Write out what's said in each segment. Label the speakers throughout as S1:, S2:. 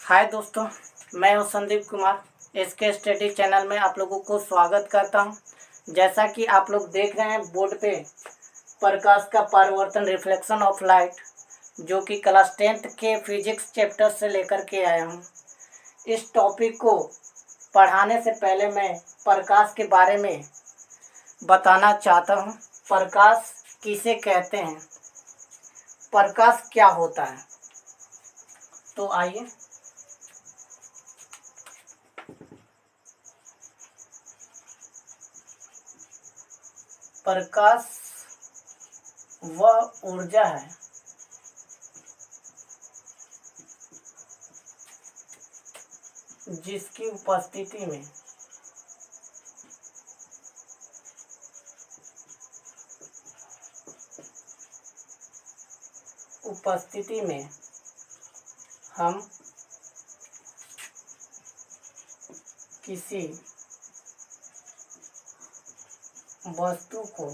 S1: हाय दोस्तों, मैं हूं Sandeep Kumar. SK study channel में आप लोगों को स्वागत करता हूं। जैसा कि आप लोग देख रहे हैं बोर्ड पे, प्रकाश का परावर्तन रिफ्लेक्शन ऑफ लाइट, जो कि क्लास 10th के फिजिक्स चैप्टर से लेकर के आया हूं। इस टॉपिक को पढ़ाने से पहले मैं प्रकाश के बारे में बताना चाहता हूं। प्रकाश किसे कहते हैं, प्रकाश क्या होता है। तो आइए, प्रकाश वह ऊर्जा है जिसकी उपस्थिति में हम किसी वस्तु को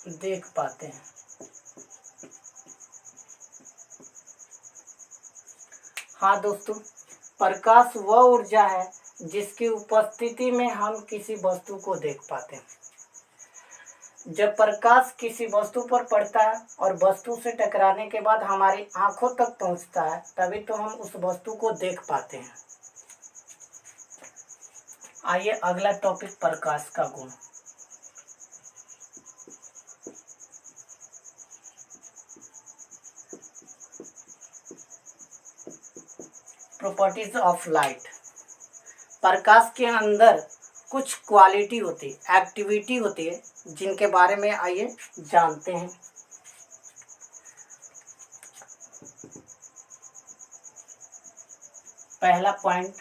S1: देख पाते हैं। हाँ दोस्तों, प्रकाश वह ऊर्जा है जिसकी उपस्थिति में हम किसी वस्तु को देख पाते हैं। जब प्रकाश किसी वस्तु पर पड़ता है और वस्तु से टकराने के बाद हमारी आंखों तक पहुंचता है, तभी तो हम उस वस्तु को देख पाते हैं। आइए अगला टॉपिक, प्रकाश का गुण। Properties of light. प्रकाश के अंदर कुछ क्वालिटी होती है, एक्टिविटी होती है, जिनके बारे में आइए जानते हैं। पहला पॉइंट,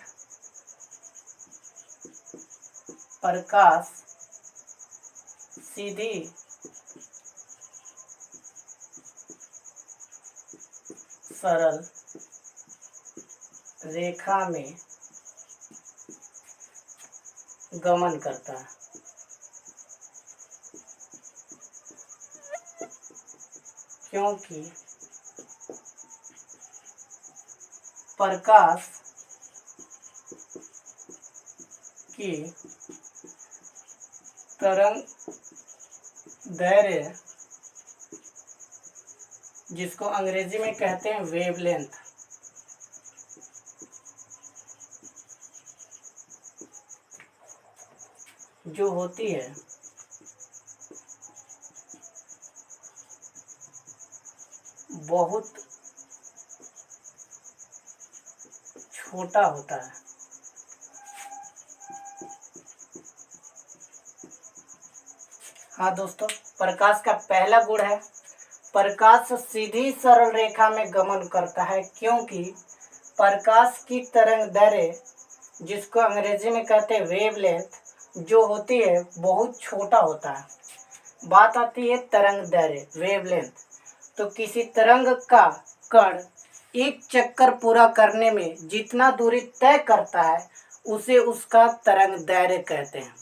S1: प्रकाश सीधी सरल रेखा में गमन करता है। क्योंकि प्रकाश की तरंग दैर्घ्य, जिसको अंग्रेजी में कहते हैं वेवलेंथ, जो होती है बहुत छोटा होता है। हाँ दोस्तों, प्रकाश का पहला गुण है प्रकाश सीधी सरल रेखा में गमन करता है। क्योंकि प्रकाश की तरंग दैर्घ्य, जिसको अंग्रेजी में कहते हैं वेवलेंथ, जो होती है बहुत छोटा होता है। बात आती है तरंग दैर्घ्य, वेवलेंथ। तो किसी तरंग का कण एक चक्कर पूरा करने में जितना दूरी तय करता है, उसे उसका तरंग दैर्घ्य कहते हैं।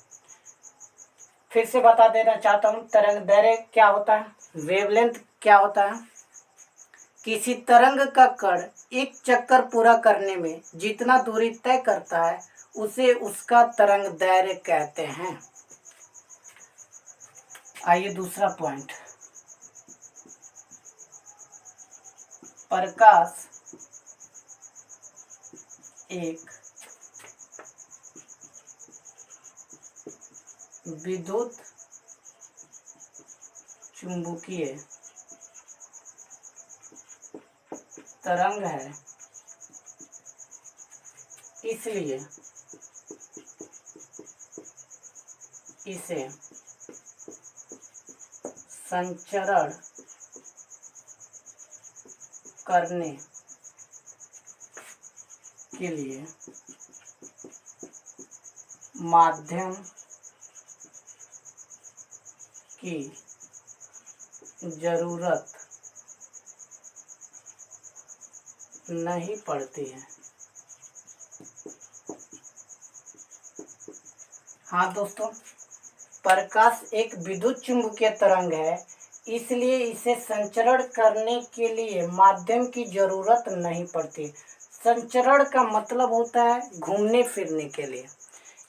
S1: फिर से बता देना चाहता हूँ, तरंग दैर्घ्य क्या होता है, वेवलेंथ क्या होता है। किसी तरंग का कण एक चक्कर पूरा करने में जितना दूरी तय करता है, उसे उसका तरंग दैर्घ्य कहते हैं। आइए दूसरा पॉइंट, प्रकाश एक विद्युत चुंबकीय तरंग है, इसलिए इसे संचरण करने के लिए माध्यम की जरूरत नहीं पड़ती है। हाँ दोस्तों, प्रकाश एक विद्युत चुंबकीय तरंग है, इसलिए इसे संचरण करने के लिए माध्यम की जरूरत नहीं पड़ती। संचरण का मतलब होता है घूमने फिरने के लिए,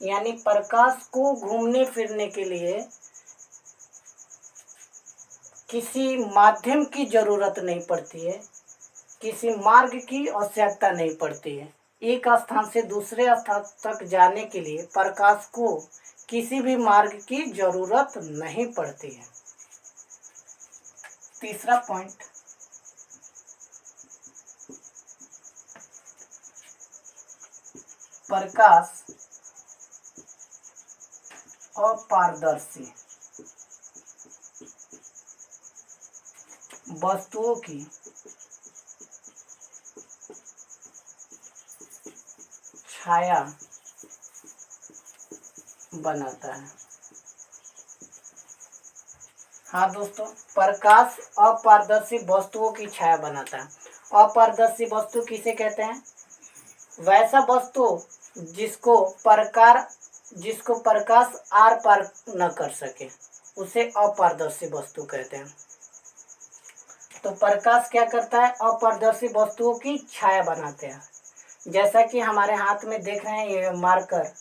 S1: यानी प्रकाश को घूमने फिरने के लिए किसी माध्यम की जरूरत नहीं पड़ती है, किसी मार्ग की आवश्यकता नहीं पड़ती है। एक स्थान से दूसरे स्थान तक जाने के लिए प्रकाश को किसी भी मार्ग की जरूरत नहीं पड़ती है। तीसरा पॉइंट, प्रकाश अपारदर्शी वस्तुओं की छाया बनाता है। हाँ दोस्तों, प्रकाश अपारदर्शी वस्तुओं की छाया बनाता है। अपारदर्शी वस्तु किसे कहते हैं? वैसा वस्तु जिसको प्रकाश आर पार न कर सके, उसे अपारदर्शी वस्तु कहते हैं। तो प्रकाश क्या करता है? अपारदर्शी वस्तुओं की छाया बनाते हैं। जैसा कि हमारे हाथ में देख रहे हैं ये मार्कर,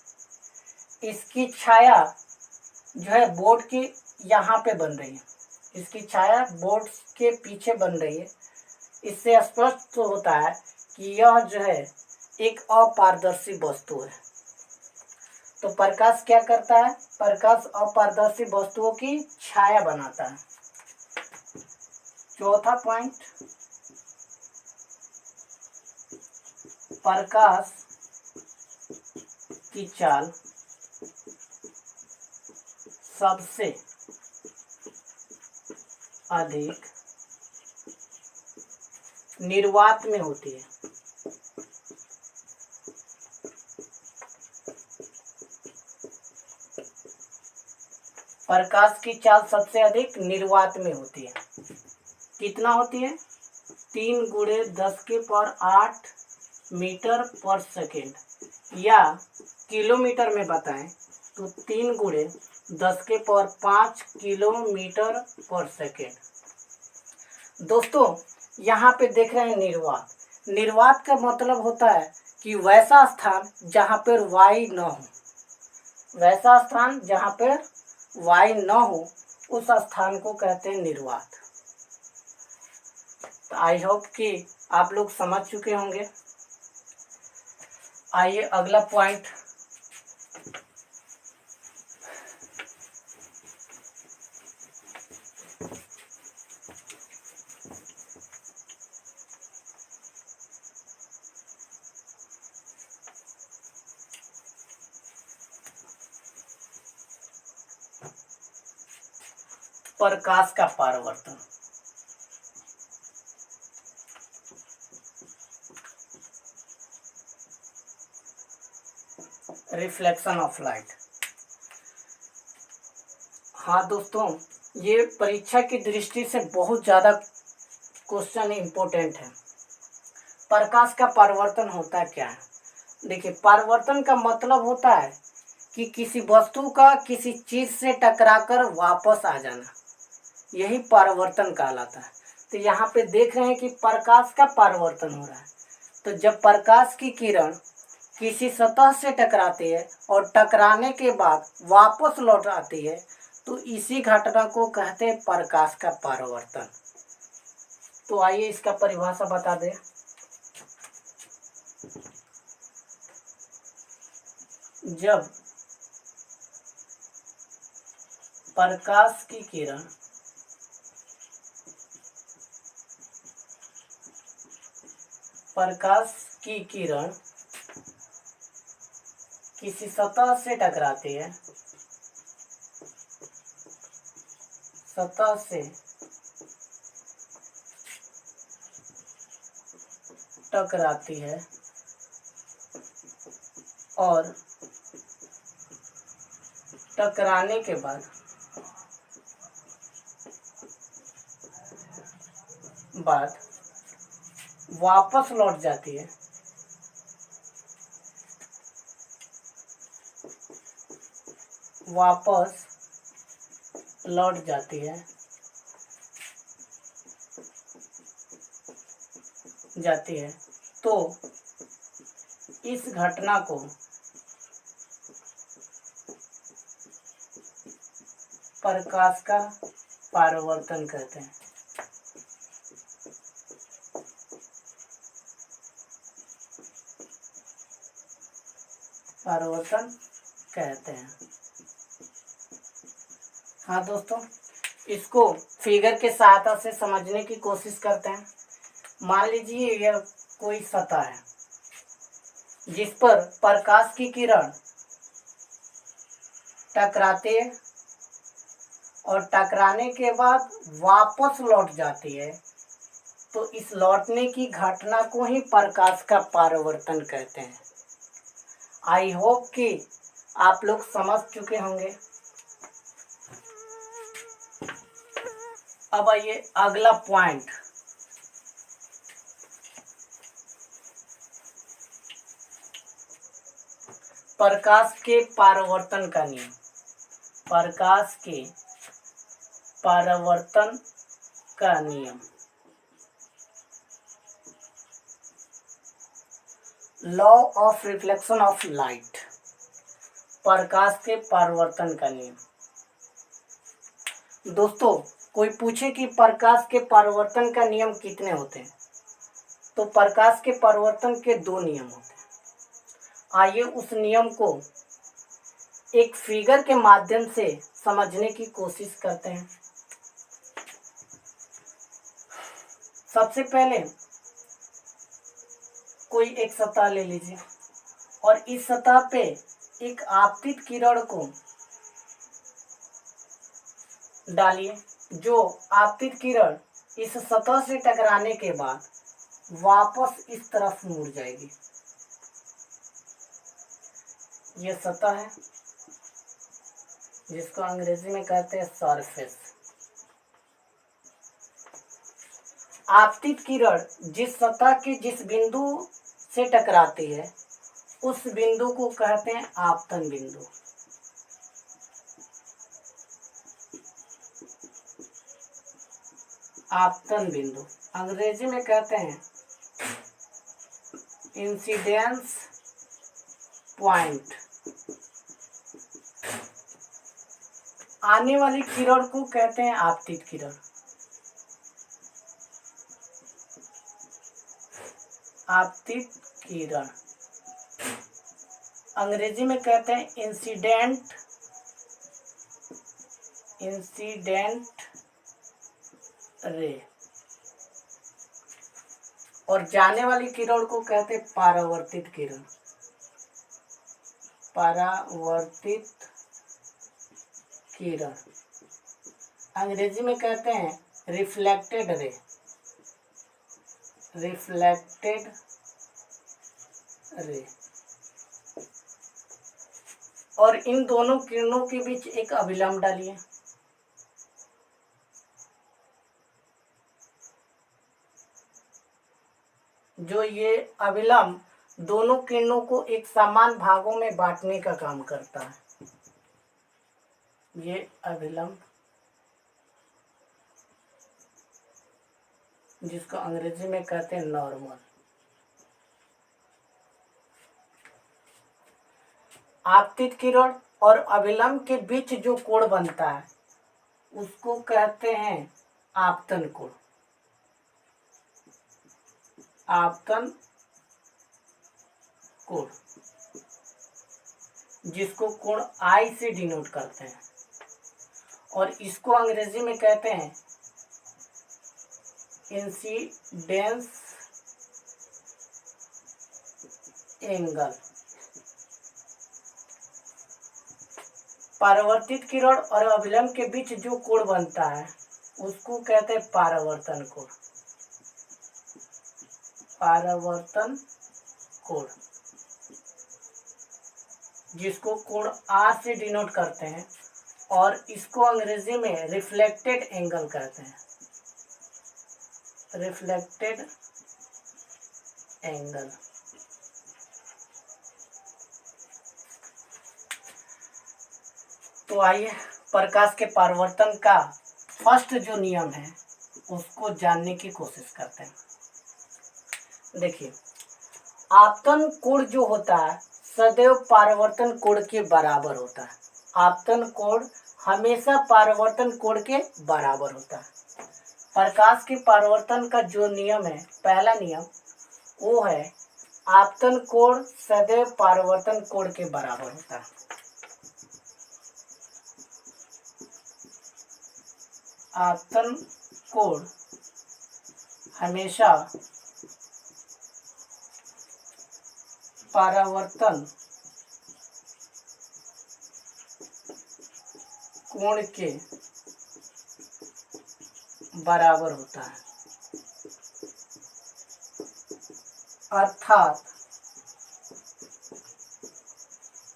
S1: इसकी छाया जो है बोर्ड की यहाँ पे बन रही है, इसकी छाया बोर्ड के पीछे बन रही है। इससे स्पष्ट होता है कि यह जो है एक अपारदर्शी वस्तु है। तो प्रकाश क्या करता है? प्रकाश अपारदर्शी वस्तुओं की छाया बनाता है। चौथा पॉइंट, प्रकाश की चाल सबसे अधिक निर्वात में होती है। प्रकाश की चाल सबसे अधिक निर्वात में होती है। कितना होती है? 3 × 10⁸ मीटर पर सेकेंड, या किलोमीटर में बताएं तो 3 × 10⁵ किलोमीटर पर सेकेंड। दोस्तों यहाँ पे देख रहे हैं निर्वात। निर्वात का मतलब होता है कि वैसा स्थान जहाँ पर वायु न हो, वैसा स्थान जहाँ पर वायु न हो, उस स्थान को कहते हैं निर्वात। तो आई होप कि आप लोग समझ चुके होंगे। आइए अगला पॉइंट, प्रकाश का परावर्तन। Reflection of light. हाँ दोस्तों, ये परीक्षा की दृष्टि से बहुत ज़्यादा क्वेश्चन इम्पोर्टेंट है। प्रकाश का परावर्तन होता क्या है? देखिए, परावर्तन का मतलब होता है कि किसी वस्तु का किसी चीज से टकराकर वापस आ जाना, यही परावर्तन कहलाता है। तो यहाँ पे देख रहे हैं कि प्रकाश का परावर्तन हो रहा है। तो जब प्रकाश की किरण किसी सतह से टकराती है और टकराने के बाद वापस लौट आती है, तो इसी घटना को कहते हैं प्रकाश का परावर्तन। तो आइए इसका परिभाषा बता दें। जब प्रकाश की किरण किसी सतह से टकराती है, सतह से टकराती है और टकराने के बाद वापस लौट जाती है, जाती है तो इस घटना को प्रकाश का परावर्तन कहते हैं। परावर्तन कहते हैं। हाँ दोस्तों, इसको फिगर के सहायता से समझने की कोशिश करते हैं। मान लीजिए यह कोई सतह है जिस पर प्रकाश की किरण टकराती है और टकराने के बाद वापस लौट जाती है, तो इस लौटने की घटना को ही प्रकाश का परावर्तन कहते हैं। आई होप कि आप लोग समझ चुके होंगे। अब आइए अगला पॉइंट, प्रकाश के परावर्तन का नियम। प्रकाश के परावर्तन का नियम, law of reflection of light. प्रकाश के परावर्तन का नियम। दोस्तों, कोई पूछे कि प्रकाश के परावर्तन का नियम कितने होते हैं, तो प्रकाश के परावर्तन के 2 नियम होते हैं। आइए उस नियम को एक फिगर के माध्यम से समझने की कोशिश करते हैं। सबसे पहले कोई एक सतह ले लीजिए और इस सतह पे एक आपतित किरण को डालिए, जो आपतित किरण इस सतह से टकराने के बाद वापस इस तरफ मुड़ जाएगी। यह सतह है जिसको अंग्रेजी में कहते हैं सरफेस। आपतित किरण जिस सतह के जिस बिंदु से टकराती है उस बिंदु को कहते हैं आपतन बिंदु। आपतन बिंदु अंग्रेजी में कहते हैं इंसिडेंस पॉइंट। आने वाली किरण को कहते हैं आपतित किरण। आपतित किरण अंग्रेजी में कहते हैं इंसिडेंट रे, और जाने वाली किरण को कहते हैं परावर्तित किरण। परावर्तित किरण अंग्रेजी में कहते हैं रिफ्लेक्टेड रे। Reflected ray. और इन दोनों किरणों के बीच एक अभिलंब डालिए। जो ये अभिलंब दोनों किरणों को एक समान भागों में बांटने का काम करता है। ये अभिलंब जिसको अंग्रेजी में कहते हैं नॉर्मल। आपतित किरण और अभिलंब के बीच जो कोण बनता है उसको कहते हैं आपतन कोण। आपतन कोण जिसको कोण आई से डिनोट करते हैं, और इसको अंग्रेजी में कहते हैं इंसिडेंस एंगल। परावर्तित किरण और अभिलंब के बीच जो कोण बनता है उसको कहते हैं परावर्तन कोण। परावर्तन कोण जिसको कोण आर से डिनोट करते हैं, और इसको अंग्रेजी में रिफ्लेक्टेड एंगल कहते हैं। Reflected angle. तो आइए प्रकाश के परावर्तन का फर्स्ट जो नियम है उसको जानने की कोशिश करते हैं। देखिए, आपतन कोण जो होता है सदैव परावर्तन कोण के बराबर होता है। आपतन कोण हमेशा परावर्तन कोण के बराबर होता है। प्रकाश के परावर्तन का जो नियम है, पहला नियम, वो है आपतन कोण सदैव परावर्तन कोण के बराबर होता है। आपतन कोण हमेशा परावर्तन कोण के बराबर होता है। अर्थात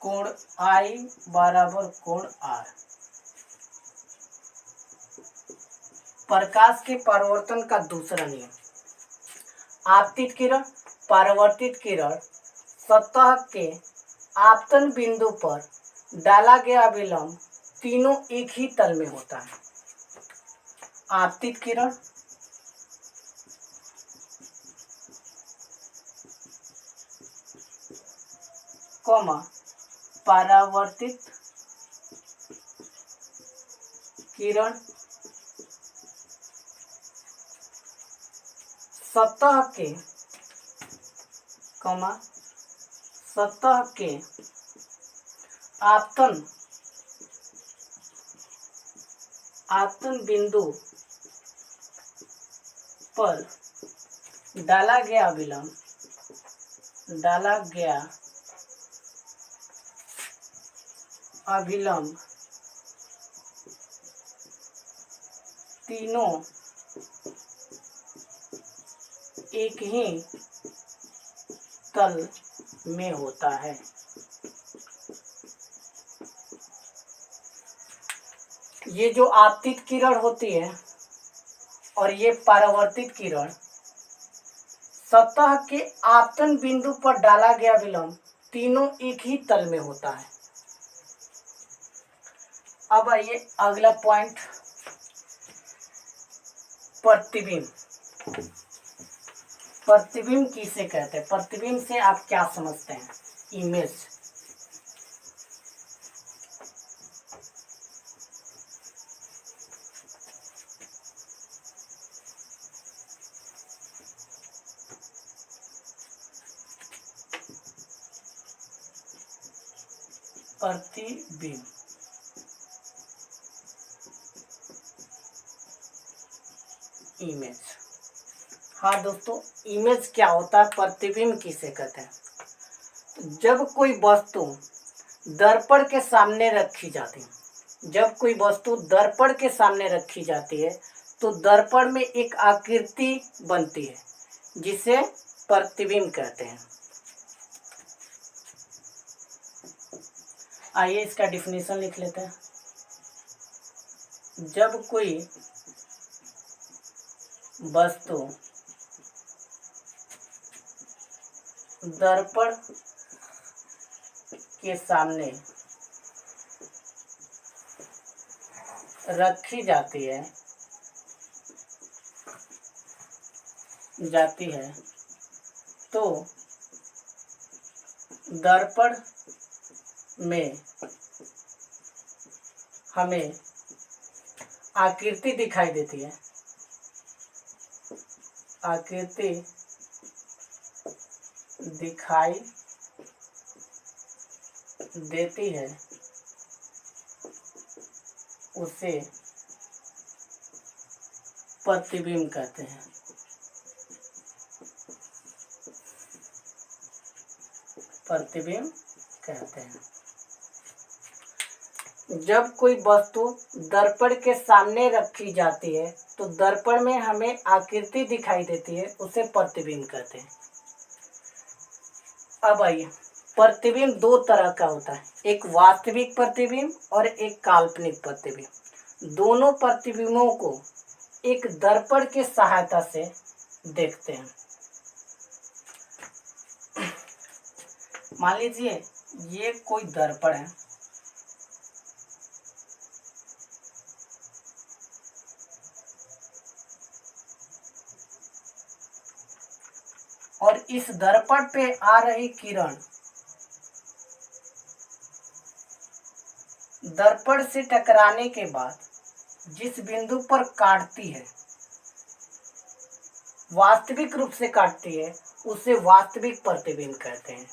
S1: कोण I बराबर कोण R। प्रकाश के परावर्तन का दूसरा नियम, आपतित किरण, परावर्तित किरण सतह के आपतन बिंदु पर डाला गया विलंब तीनों एक ही तल में होता है। आपतित किरण, परावर्तित किरण सतह के आपतन बिंदु पर डाला गया अभिलंब तीनों एक ही तल में होता है। ये जो आपतित किरण होती है और ये परावर्तित किरण सतह के आपतन बिंदु पर डाला गया विलंब तीनों एक ही तल में होता है। अब आइए अगला पॉइंट, प्रतिबिंब। प्रतिबिंब किसे कहते हैं? प्रतिबिंब से आप क्या समझते हैं? इमेज। प्रतिबिंब इमेज। हाँ दोस्तों, इमेज क्या होता है, प्रतिबिंब किसे कहते हैं? जब कोई वस्तु दर्पण के सामने रखी जाती है, जब कोई वस्तु दर्पण के सामने रखी जाती है तो दर्पण में एक आकृति बनती है जिसे प्रतिबिंब कहते हैं। आइए इसका डिफिनीशन लिख लेते हैं। जब कोई वस्तु दर्पण के सामने रखी जाती है तो दर्पण में हमें आकृति दिखाई देती है, आकृति दिखाई देती है, उसे प्रतिबिंब कहते हैं। प्रतिबिंब कहते हैं। जब कोई वस्तु दर्पण के सामने रखी जाती है तो दर्पण में हमें आकृति दिखाई देती है, उसे प्रतिबिंब कहते हैं। अब आइए, प्रतिबिंब दो तरह का होता है, एक वास्तविक प्रतिबिंब और एक काल्पनिक प्रतिबिंब। दोनों प्रतिबिंबों को एक दर्पण के सहायता से देखते हैं। मान लीजिए ये कोई दर्पण है, और इस दर्पण पे आ रही किरण दर्पण से टकराने के बाद जिस बिंदु पर काटती है, वास्तविक रूप से काटती है, उसे वास्तविक प्रतिबिंब कहते हैं।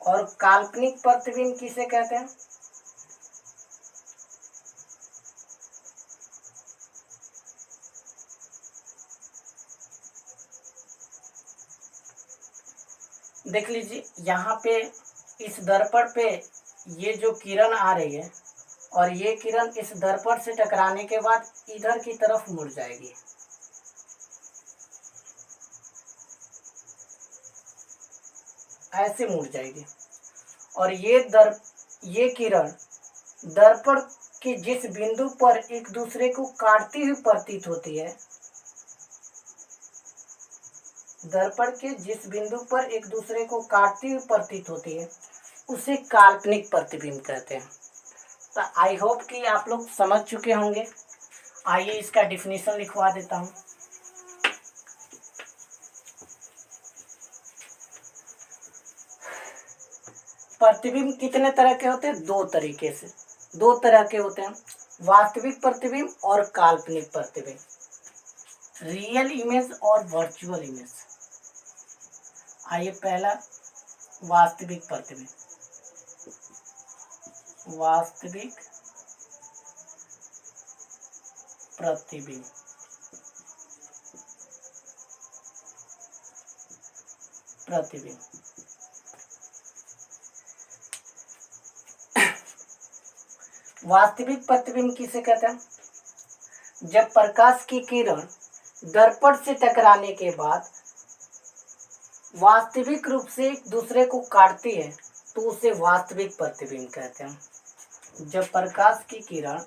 S1: और काल्पनिक प्रतिबिंब किसे कहते हैं? देख लीजिए, यहाँ पे इस दर्पण पे ये जो किरण आ रही है और ये किरण इस दर्पण से टकराने के बाद इधर की तरफ मुड़ जाएगी। ऐसे मुड़ जाएगी। और ये किरण दर्पण के जिस बिंदु पर एक दूसरे को काटती हुई प्रतीत होती है, दर्पण के जिस बिंदु पर एक दूसरे को काटती हुई प्रतीत होती है, उसे काल्पनिक प्रतिबिंब कहते हैं। तो आई होप कि आप लोग समझ चुके होंगे। आइए इसका डिफिनीशन लिखवा देता हूँ। प्रतिबिंब कितने तरह के होते हैं? दो तरह के होते हैं, वास्तविक प्रतिबिंब और काल्पनिक प्रतिबिंब, रियल इमेज और वर्चुअल इमेज। आइए, पहला वास्तविक प्रतिबिंब। वास्तविक प्रतिबिंब वास्तविक प्रतिबिंब किसे कहते हैं? जब प्रकाश की किरण दर्पण से टकराने के बाद वास्तविक रूप से एक दूसरे को काटती है, तो उसे वास्तविक प्रतिबिंब कहते हैं। जब प्रकाश की किरण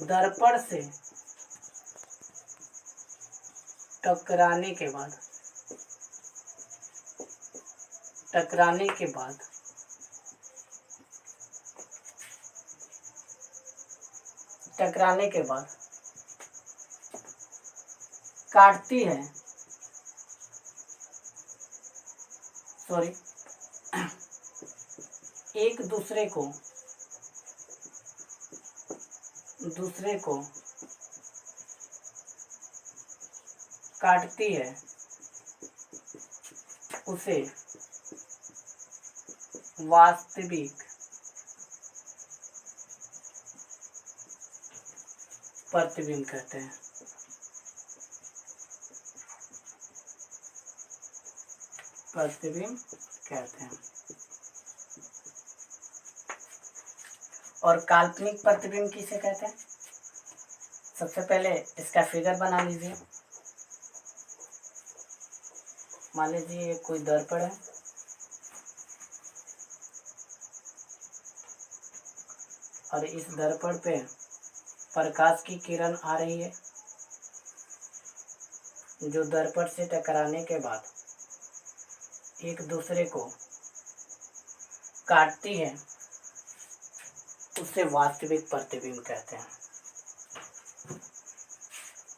S1: दर्पण से टकराने के बाद काटती है, एक दूसरे को काटती है, उसे वास्तविक प्रतिबिंब कहते हैं। और काल्पनिक प्रतिबिंब किसे कहते हैं? सबसे पहले इसका फिगर बना लीजिए। मान लीजिए कोई दर्पण है और इस दर्पण पे प्रकाश की किरण आ रही है, जो दर्पण से टकराने के बाद एक दूसरे को काटती है, उसे वास्तविक प्रतिबिंब कहते हैं।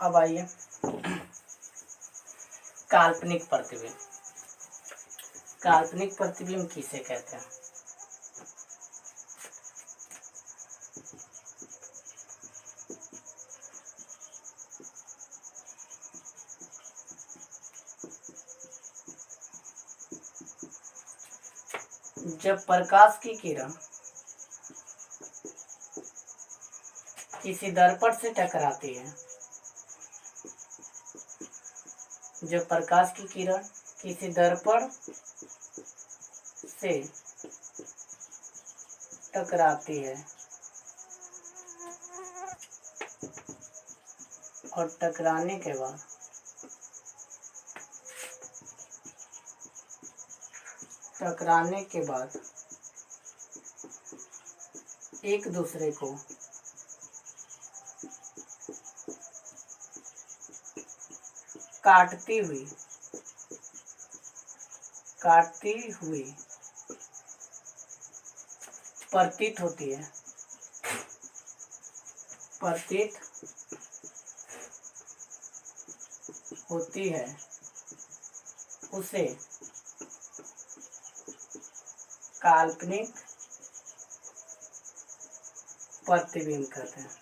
S1: अब आइए काल्पनिक प्रतिबिंब किसे कहते हैं? जब प्रकाश की किरण किसी दर्पण से टकराती है, जब प्रकाश की किरण किसी दर्पण से टकराती है और टकराने के बाद एक दूसरे को काटती हुई प्रतीत होती है, प्रतीत होती है, उसे काल्पनिक प्रतिबिंब कहते हैं।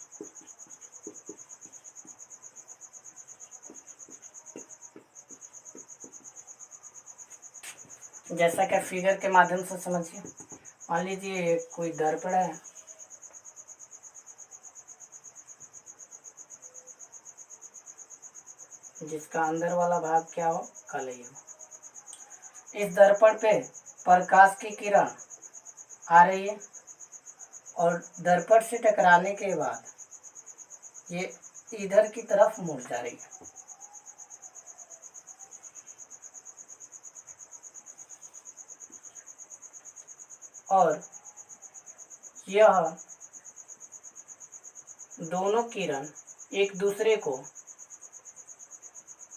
S1: जैसा कि फिगर के माध्यम से समझिए। मान लीजिए कोई दर्पण है, जिसका अंदर वाला भाग क्या हो, कलई हो। इस दर्पण पे प्रकाश की किरण आ रही है और दर्पण से टकराने के बाद ये इधर की तरफ मुड़ जा रही है। और यह दोनों किरण एक दूसरे को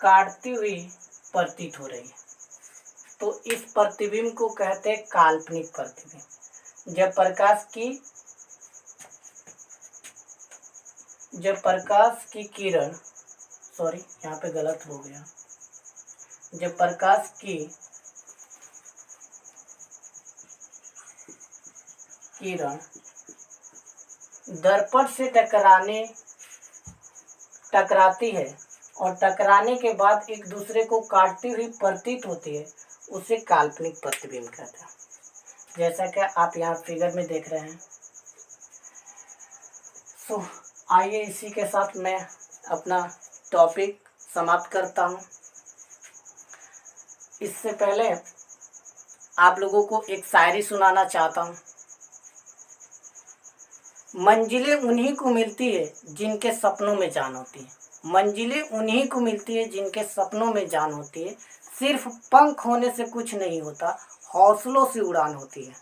S1: काटती हुई प्रतीत हो रही है, तो इस प्रतिबिंब को कहते हैं काल्पनिक प्रतिबिंब। जब प्रकाश की किरण, सॉरी यहाँ पे गलत हो गया, जब प्रकाश की किरण दर्पण से टकराती है और टकराने के बाद एक दूसरे को काटती हुई प्रतीत होती है, उसे काल्पनिक प्रतिबिंब कहते हैं। जैसा कि आप यहाँ फिगर में देख रहे हैं। सो आइए इसी के साथ मैं अपना टॉपिक समाप्त करता हूँ। इससे पहले आप लोगों को एक शायरी सुनाना चाहता हूँ। मंजिलें उन्हीं को मिलती है जिनके सपनों में जान होती है। मंजिलें उन्हीं को मिलती है जिनके सपनों में जान होती है। सिर्फ पंख होने से कुछ नहीं होता, हौसलों से उड़ान होती है।